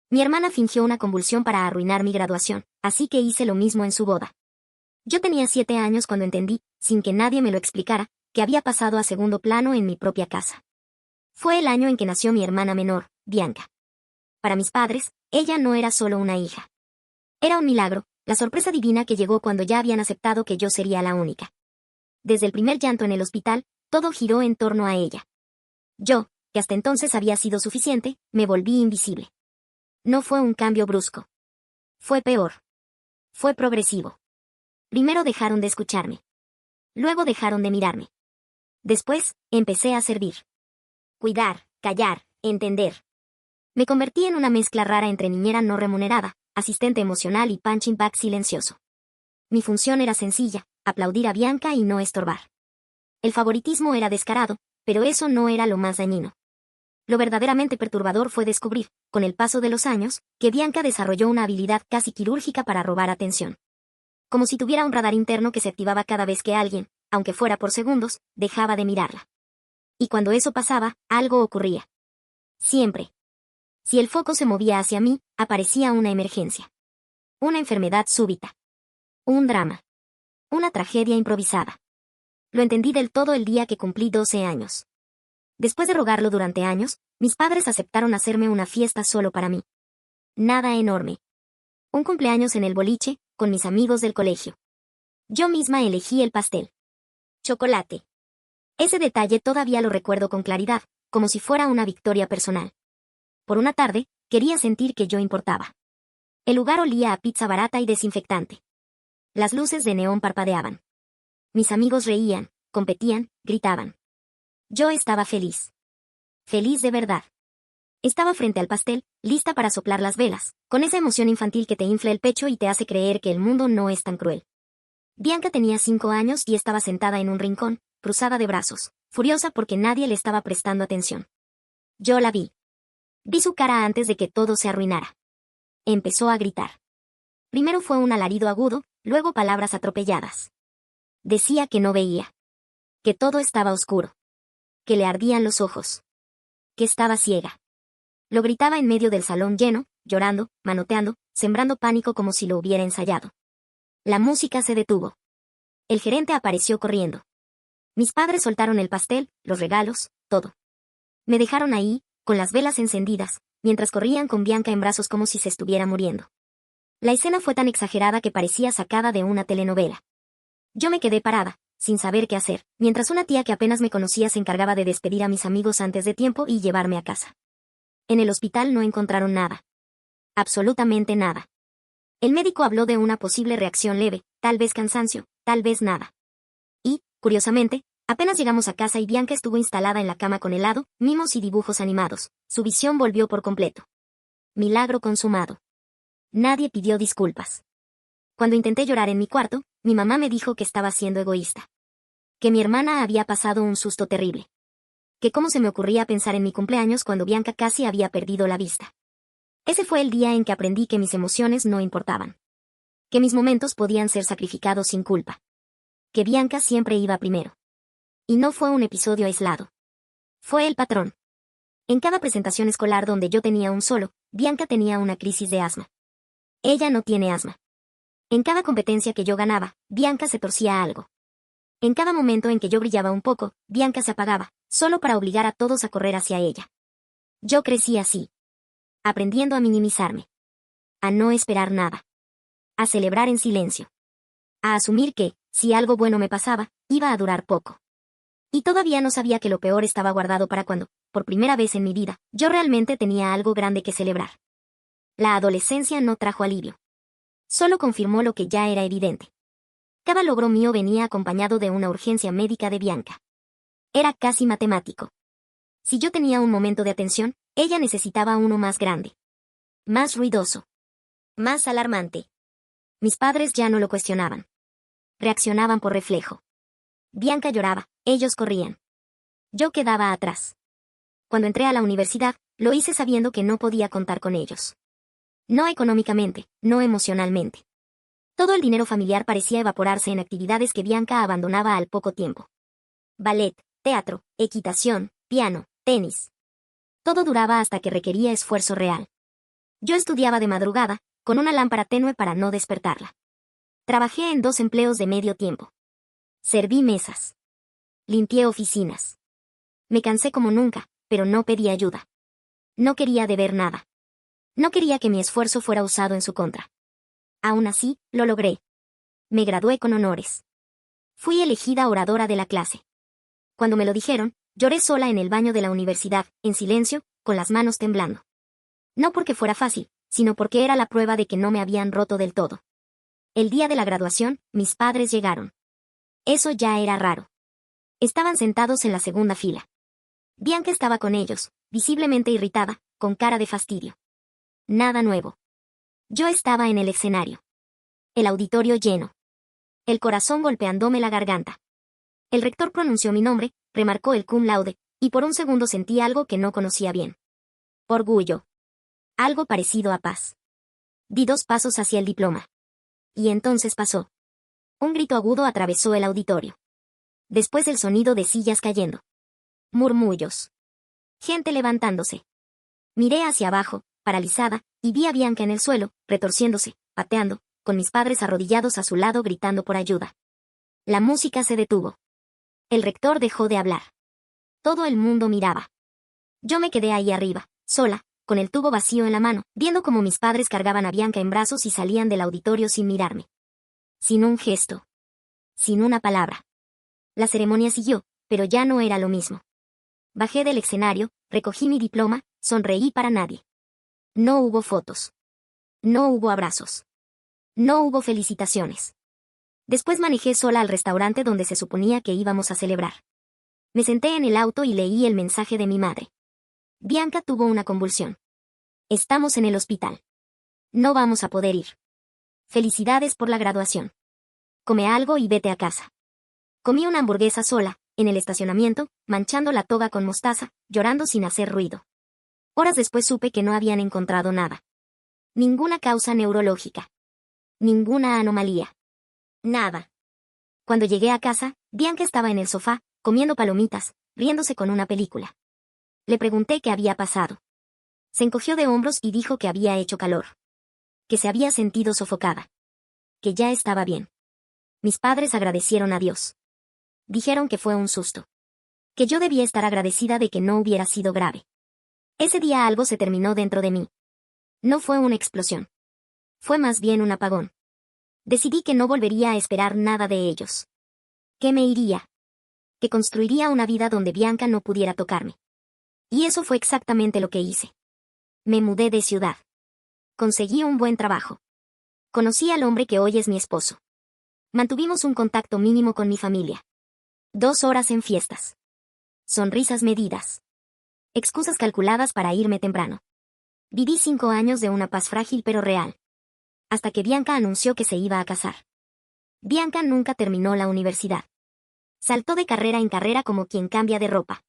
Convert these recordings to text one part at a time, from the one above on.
Mi hermana fingió una convulsión para arruinar mi graduación, así que hice lo mismo en su boda. Yo tenía 7 años cuando entendí, sin que nadie me lo explicara, que había pasado a segundo plano en mi propia casa. Fue el año en que nació mi hermana menor, Bianca. Para mis padres, ella no era solo una hija. Era un milagro, la sorpresa divina que llegó cuando ya habían aceptado que yo sería la única. Desde el primer llanto en el hospital, todo giró en torno a ella. Yo, que hasta entonces había sido suficiente, me volví invisible. No fue un cambio brusco. Fue peor. Fue progresivo. Primero dejaron de escucharme. Luego dejaron de mirarme. Después, empecé a servir. Cuidar, callar, entender. Me convertí en una mezcla rara entre niñera no remunerada, asistente emocional y punching bag silencioso. Mi función era sencilla, aplaudir a Bianca y no estorbar. El favoritismo era descarado, pero eso no era lo más dañino. Lo verdaderamente perturbador fue descubrir, con el paso de los años, que Bianca desarrolló una habilidad casi quirúrgica para robar atención. Como si tuviera un radar interno que se activaba cada vez que alguien, aunque fuera por segundos, dejaba de mirarla. Y cuando eso pasaba, algo ocurría. Siempre. Si el foco se movía hacia mí, aparecía una emergencia. Una enfermedad súbita. Un drama. Una tragedia improvisada. Lo entendí del todo el día que cumplí 12 años. Después de rogarlo durante años, mis padres aceptaron hacerme una fiesta solo para mí. Nada enorme. Un cumpleaños en el boliche, con mis amigos del colegio. Yo misma elegí el pastel. Chocolate. Ese detalle todavía lo recuerdo con claridad, como si fuera una victoria personal. Por una tarde, quería sentir que yo importaba. El lugar olía a pizza barata y desinfectante. Las luces de neón parpadeaban. Mis amigos reían, competían, gritaban. Yo estaba feliz. Feliz de verdad. Estaba frente al pastel, lista para soplar las velas, con esa emoción infantil que te infla el pecho y te hace creer que el mundo no es tan cruel. Bianca tenía 5 años y estaba sentada en un rincón, cruzada de brazos, furiosa porque nadie le estaba prestando atención. Yo la vi. Vi su cara antes de que todo se arruinara. Empezó a gritar. Primero fue un alarido agudo, luego palabras atropelladas. Decía que no veía. Que todo estaba oscuro. Que le ardían los ojos. Que estaba ciega. Lo gritaba en medio del salón lleno, llorando, manoteando, sembrando pánico como si lo hubiera ensayado. La música se detuvo. El gerente apareció corriendo. Mis padres soltaron el pastel, los regalos, todo. Me dejaron ahí, con las velas encendidas, mientras corrían con Bianca en brazos como si se estuviera muriendo. La escena fue tan exagerada que parecía sacada de una telenovela. Yo me quedé parada, sin saber qué hacer, mientras una tía que apenas me conocía se encargaba de despedir a mis amigos antes de tiempo y llevarme a casa. En el hospital no encontraron nada. Absolutamente nada. El médico habló de una posible reacción leve, tal vez cansancio, tal vez nada. Y, curiosamente, apenas llegamos a casa y Bianca estuvo instalada en la cama con helado, mimos y dibujos animados. Su visión volvió por completo. Milagro consumado. Nadie pidió disculpas. Cuando intenté llorar en mi cuarto, mi mamá me dijo que estaba siendo egoísta. Que mi hermana había pasado un susto terrible. Que cómo se me ocurría pensar en mi cumpleaños cuando Bianca casi había perdido la vista. Ese fue el día en que aprendí que mis emociones no importaban. Que mis momentos podían ser sacrificados sin culpa. Que Bianca siempre iba primero. Y no fue un episodio aislado. Fue el patrón. En cada presentación escolar donde yo tenía un solo, Bianca tenía una crisis de asma. Ella no tiene asma. En cada competencia que yo ganaba, Bianca se torcía algo. En cada momento en que yo brillaba un poco, Bianca se apagaba, solo para obligar a todos a correr hacia ella. Yo crecí así. Aprendiendo a minimizarme. A no esperar nada. A celebrar en silencio. A asumir que, si algo bueno me pasaba, iba a durar poco. Y todavía no sabía que lo peor estaba guardado para cuando, por primera vez en mi vida, yo realmente tenía algo grande que celebrar. La adolescencia no trajo alivio. Solo confirmó lo que ya era evidente. Cada logro mío venía acompañado de una urgencia médica de Bianca. Era casi matemático. Si yo tenía un momento de atención, ella necesitaba uno más grande. Más ruidoso. Más alarmante. Mis padres ya no lo cuestionaban. Reaccionaban por reflejo. Bianca lloraba, ellos corrían. Yo quedaba atrás. Cuando entré a la universidad, lo hice sabiendo que no podía contar con ellos. No económicamente, no emocionalmente. Todo el dinero familiar parecía evaporarse en actividades que Bianca abandonaba al poco tiempo. Ballet, teatro, equitación, piano, tenis. Todo duraba hasta que requería esfuerzo real. Yo estudiaba de madrugada, con una lámpara tenue para no despertarla. Trabajé en 2 empleos de medio tiempo. Serví mesas. Limpié oficinas. Me cansé como nunca, pero no pedí ayuda. No quería deber nada. No quería que mi esfuerzo fuera usado en su contra. Aún así, lo logré. Me gradué con honores. Fui elegida oradora de la clase. Cuando me lo dijeron, lloré sola en el baño de la universidad, en silencio, con las manos temblando. No porque fuera fácil, sino porque era la prueba de que no me habían roto del todo. El día de la graduación, mis padres llegaron. Eso ya era raro. Estaban sentados en la segunda fila. Bianca estaba con ellos, visiblemente irritada, con cara de fastidio. Nada nuevo. Yo estaba en el escenario. El auditorio lleno. El corazón golpeándome la garganta. El rector pronunció mi nombre, remarcó el cum laude, y por un segundo sentí algo que no conocía bien. Orgullo. Algo parecido a paz. Di 2 pasos hacia el diploma. Y entonces pasó. Un grito agudo atravesó el auditorio. Después el sonido de sillas cayendo. Murmullos. Gente levantándose. Miré hacia abajo, paralizada, y vi a Bianca en el suelo, retorciéndose, pateando, con mis padres arrodillados a su lado gritando por ayuda. La música se detuvo. El rector dejó de hablar. Todo el mundo miraba. Yo me quedé ahí arriba, sola, con el tubo vacío en la mano, viendo cómo mis padres cargaban a Bianca en brazos y salían del auditorio sin mirarme. Sin un gesto. Sin una palabra. La ceremonia siguió, pero ya no era lo mismo. Bajé del escenario, recogí mi diploma, sonreí para nadie. No hubo fotos. No hubo abrazos. No hubo felicitaciones. Después manejé sola al restaurante donde se suponía que íbamos a celebrar. Me senté en el auto y leí el mensaje de mi madre. Bianca tuvo una convulsión. Estamos en el hospital. No vamos a poder ir. Felicidades por la graduación. Come algo y vete a casa. Comí una hamburguesa sola, en el estacionamiento, manchando la toga con mostaza, llorando sin hacer ruido. Horas después supe que no habían encontrado nada. Ninguna causa neurológica. Ninguna anomalía. Nada. Cuando llegué a casa, Bianca estaba en el sofá, comiendo palomitas, riéndose con una película. Le pregunté qué había pasado. Se encogió de hombros y dijo que había hecho calor. Que se había sentido sofocada. Que ya estaba bien. Mis padres agradecieron a Dios. Dijeron que fue un susto. Que yo debía estar agradecida de que no hubiera sido grave. Ese día algo se terminó dentro de mí. No fue una explosión. Fue más bien un apagón. Decidí que no volvería a esperar nada de ellos. Que me iría. Que construiría una vida donde Bianca no pudiera tocarme. Y eso fue exactamente lo que hice. Me mudé de ciudad. Conseguí un buen trabajo. Conocí al hombre que hoy es mi esposo. Mantuvimos un contacto mínimo con mi familia. 2 horas en fiestas. Sonrisas medidas. Excusas calculadas para irme temprano. Viví 5 años de una paz frágil pero real. Hasta que Bianca anunció que se iba a casar. Bianca nunca terminó la universidad. Saltó de carrera en carrera como quien cambia de ropa.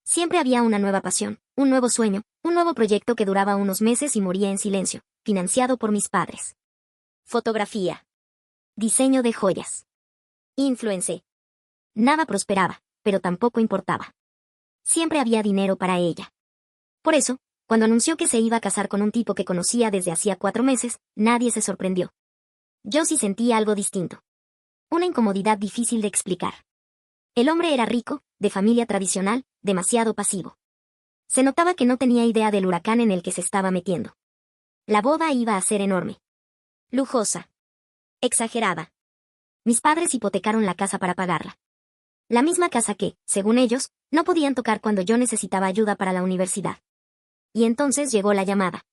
Siempre había una nueva pasión, un nuevo sueño, un nuevo proyecto que duraba unos meses y moría en silencio, financiado por mis padres. Fotografía. Diseño de joyas. Influencer. Nada prosperaba, pero tampoco importaba. Siempre había dinero para ella. Por eso, cuando anunció que se iba a casar con un tipo que conocía desde hacía 4 meses, nadie se sorprendió. Yo sí sentí algo distinto. Una incomodidad difícil de explicar. El hombre era rico, de familia tradicional, demasiado pasivo. Se notaba que no tenía idea del huracán en el que se estaba metiendo. La boda iba a ser enorme. Lujosa. Exagerada. Mis padres hipotecaron la casa para pagarla. La misma casa que, según ellos, no podían tocar cuando yo necesitaba ayuda para la universidad. Y entonces llegó la llamada.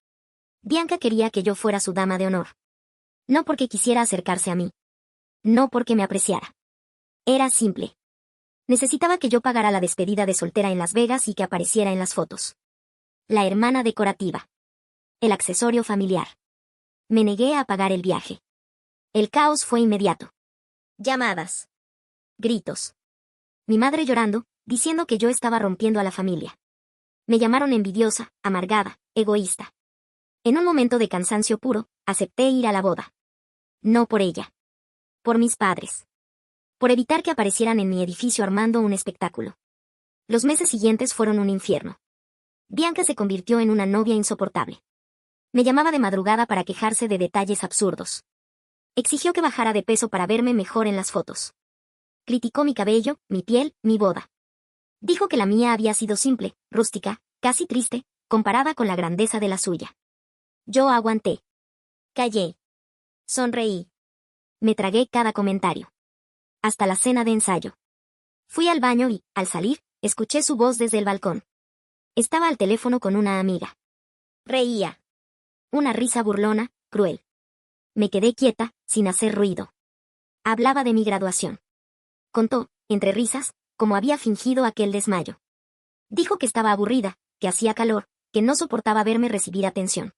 Bianca quería que yo fuera su dama de honor. No porque quisiera acercarse a mí. No porque me apreciara. Era simple. Necesitaba que yo pagara la despedida de soltera en Las Vegas y que apareciera en las fotos. La hermana decorativa. El accesorio familiar. Me negué a pagar el viaje. El caos fue inmediato. Llamadas. Gritos. Mi madre llorando, diciendo que yo estaba rompiendo a la familia. Me llamaron envidiosa, amargada, egoísta. En un momento de cansancio puro, acepté ir a la boda. No por ella. Por mis padres. Por evitar que aparecieran en mi edificio armando un espectáculo. Los meses siguientes fueron un infierno. Bianca se convirtió en una novia insoportable. Me llamaba de madrugada para quejarse de detalles absurdos. Exigió que bajara de peso para verme mejor en las fotos. Criticó mi cabello, mi piel, mi boda. Dijo que la mía había sido simple, rústica, casi triste, comparada con la grandeza de la suya. Yo aguanté. Callé. Sonreí. Me tragué cada comentario. Hasta la cena de ensayo. Fui al baño y, al salir, escuché su voz desde el balcón. Estaba al teléfono con una amiga. Reía. Una risa burlona, cruel. Me quedé quieta, sin hacer ruido. Hablaba de mi graduación. Contó, entre risas, cómo había fingido aquel desmayo. Dijo que estaba aburrida, que hacía calor, que no soportaba verme recibir atención.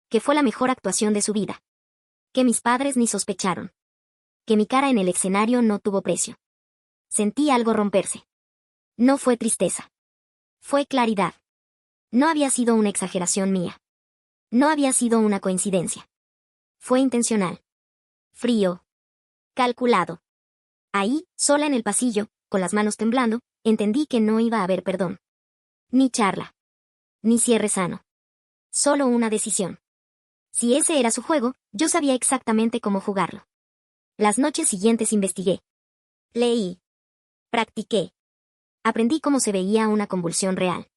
Que fue la mejor actuación de su vida. Que mis padres ni sospecharon. Que mi cara en el escenario no tuvo precio. Sentí algo romperse. No fue tristeza. Fue claridad. No había sido una exageración mía. No había sido una coincidencia. Fue intencional. Frío. Calculado. Ahí, sola en el pasillo, con las manos temblando, entendí que no iba a haber perdón. Ni charla. Ni cierre sano. Solo una decisión. Si ese era su juego, yo sabía exactamente cómo jugarlo. Las noches siguientes investigué. Leí. Practiqué. Aprendí cómo se veía una convulsión real.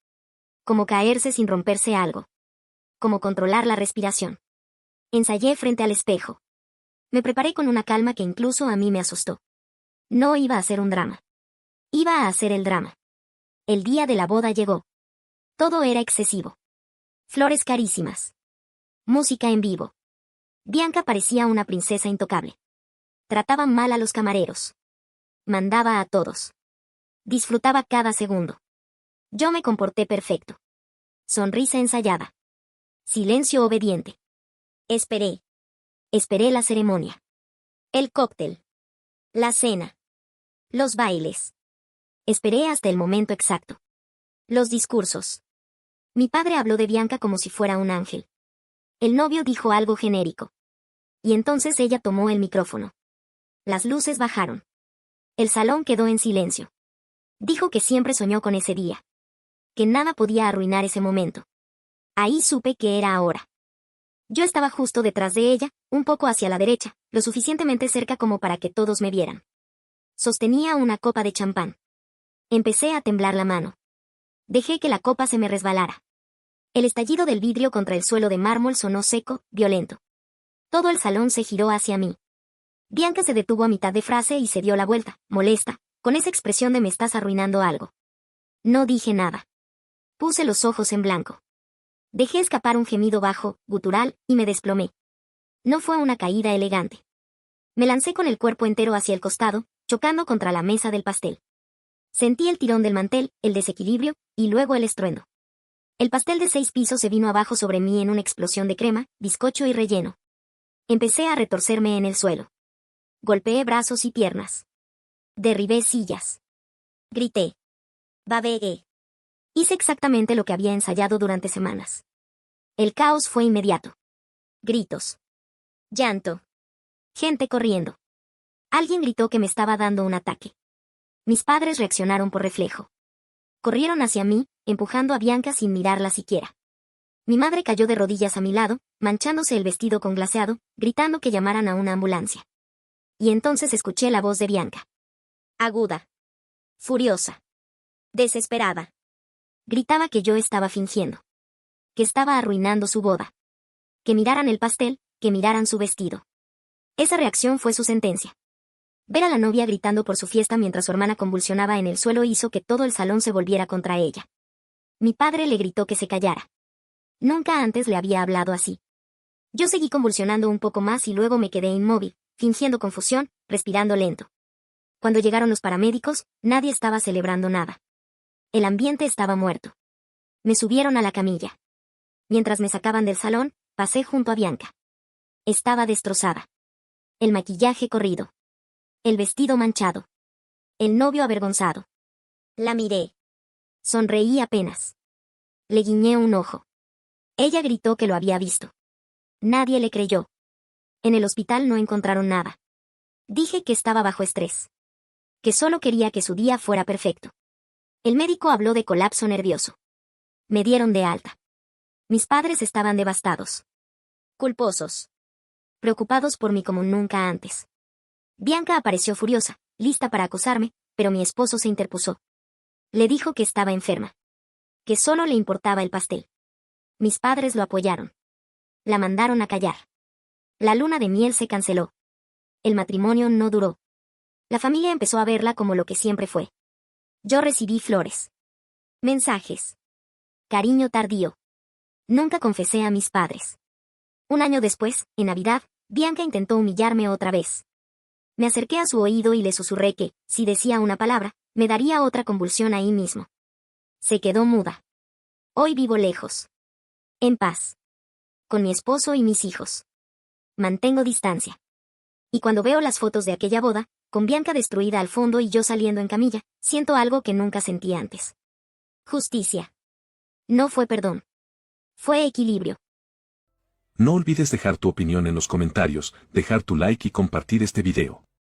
Cómo caerse sin romperse algo. Cómo controlar la respiración. Ensayé frente al espejo. Me preparé con una calma que incluso a mí me asustó. No iba a ser un drama. Iba a hacer el drama. El día de la boda llegó. Todo era excesivo. Flores carísimas. Música en vivo. Bianca parecía una princesa intocable. Trataba mal a los camareros. Mandaba a todos. Disfrutaba cada segundo. Yo me comporté perfecto. Sonrisa ensayada. Silencio obediente. Esperé. Esperé la ceremonia. El cóctel. La cena. Los bailes. Esperé hasta el momento exacto. Los discursos. Mi padre habló de Bianca como si fuera un ángel. El novio dijo algo genérico. Y entonces ella tomó el micrófono. Las luces bajaron. El salón quedó en silencio. Dijo que siempre soñó con ese día. Que nada podía arruinar ese momento. Ahí supe que era ahora. Yo estaba justo detrás de ella, un poco hacia la derecha, lo suficientemente cerca como para que todos me vieran. Sostenía una copa de champán. Empecé a temblar la mano. Dejé que la copa se me resbalara. El estallido del vidrio contra el suelo de mármol sonó seco, violento. Todo el salón se giró hacia mí. Bianca se detuvo a mitad de frase y se dio la vuelta, molesta, con esa expresión de me estás arruinando algo. No dije nada. Puse los ojos en blanco. Dejé escapar un gemido bajo, gutural, y me desplomé. No fue una caída elegante. Me lancé con el cuerpo entero hacia el costado, chocando contra la mesa del pastel. Sentí el tirón del mantel, el desequilibrio, y luego el estruendo. El pastel de 6 pisos se vino abajo sobre mí en una explosión de crema, bizcocho y relleno. Empecé a retorcerme en el suelo. Golpeé brazos y piernas. Derribé sillas. Grité. Babeé. Hice exactamente lo que había ensayado durante semanas. El caos fue inmediato. Gritos. Llanto. Gente corriendo. Alguien gritó que me estaba dando un ataque. Mis padres reaccionaron por reflejo. Corrieron hacia mí, empujando a Bianca sin mirarla siquiera. Mi madre cayó de rodillas a mi lado, manchándose el vestido con glaseado, gritando que llamaran a una ambulancia. Y entonces escuché la voz de Bianca. Aguda. Furiosa. Desesperada. Gritaba que yo estaba fingiendo. Que estaba arruinando su boda. Que miraran el pastel, que miraran su vestido. Esa reacción fue su sentencia. Ver a la novia gritando por su fiesta mientras su hermana convulsionaba en el suelo hizo que todo el salón se volviera contra ella. Mi padre le gritó que se callara. Nunca antes le había hablado así. Yo seguí convulsionando un poco más y luego me quedé inmóvil, fingiendo confusión, respirando lento. Cuando llegaron los paramédicos, nadie estaba celebrando nada. El ambiente estaba muerto. Me subieron a la camilla. Mientras me sacaban del salón, pasé junto a Bianca. Estaba destrozada. El maquillaje corrido. El vestido manchado. El novio avergonzado. La miré. Sonreí apenas. Le guiñé un ojo. Ella gritó que lo había visto. Nadie le creyó. En el hospital no encontraron nada. Dije que estaba bajo estrés. Que solo quería que su día fuera perfecto. El médico habló de colapso nervioso. Me dieron de alta. Mis padres estaban devastados. Culposos. Preocupados por mí como nunca antes. Bianca apareció furiosa, lista para acosarme, pero mi esposo se interpuso. Le dijo que estaba enferma. Que solo le importaba el pastel. Mis padres lo apoyaron. La mandaron a callar. La luna de miel se canceló. El matrimonio no duró. La familia empezó a verla como lo que siempre fue. Yo recibí flores. Mensajes. Cariño tardío. Nunca confesé a mis padres. Un año después, en Navidad, Bianca intentó humillarme otra vez. Me acerqué a su oído y le susurré que, si decía una palabra, me daría otra convulsión ahí mismo. Se quedó muda. Hoy vivo lejos. En paz. Con mi esposo y mis hijos. Mantengo distancia. Y cuando veo las fotos de aquella boda, con Bianca destruida al fondo y yo saliendo en camilla, siento algo que nunca sentí antes. Justicia. No fue perdón. Fue equilibrio. No olvides dejar tu opinión en los comentarios, dejar tu like y compartir este video.